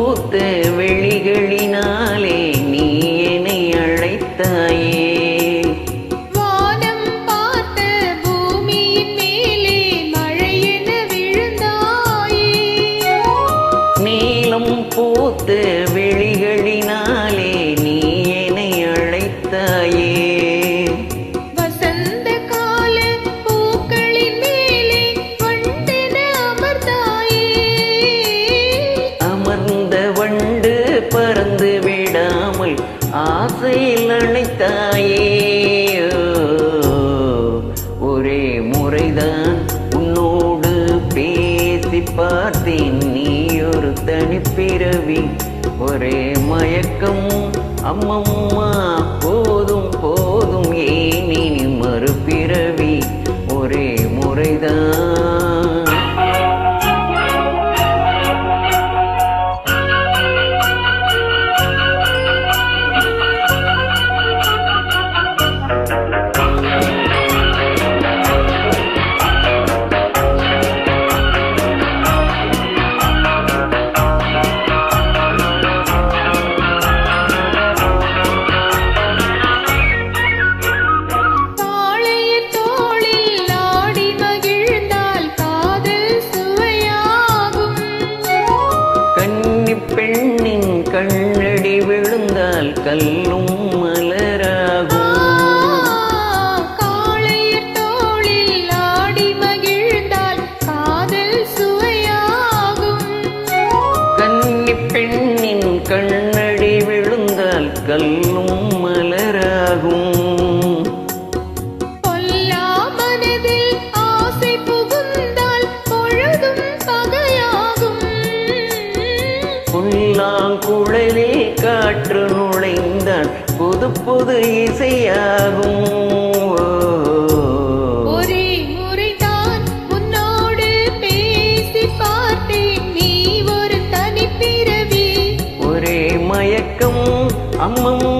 பூத்த வெளிகளினாலே நீ என்னை அழைத்தாயே. வானம் பார்த்த பூமியின் மேலே மழையென விழுந்தாயே. நீலம் பூத்த வெளிகளினாலே நீ என்னை அழைத்தாயே. வசந்த கால பூக்களின் மேலே வண்டென அமர்ந்தாயே. அமர்ந்த வண்டு பறந்து விடாமல் ஆசையில் அணைத்தாயே. ஒரே முறைதான் உன்னோடு பேசி பார்த்தேன், நீ ஒரு தனிப்பிறவி. ஒரே மயக்கம் அம்மம்மா, போதும் போதும் ஏன் இனி மறுபிறவி. ஒரே முறைதான். தாளையர் தோளில் ஆடி மகிழ்ந்தால் காதல் சுவையாகும். கன்னிப் பெண்ணின் கண்ணடி விழுந்தால் கல்லும் மலராகும். காளையர் தோளில் ஆடி மகிழ்ந்தால் காதல் சுவையாகும். கன்னிப் பெண்ணின் கண்ணடி விழுந்தால் கல்லும் மலராகும். பொல்லா மனதில் ஆசை புகுந்தால் பொழுதும் பகையாகும். புல்லாங்குழலில் காற்று நுழைந்தால் புது புது இசையாகும். ஒரே முறைதான் உன்னோடு பேசி பார்த்தேன், நீ ஒரு தனிப்பிறவி. ஒரே மயக்கம் அம்மம்மா,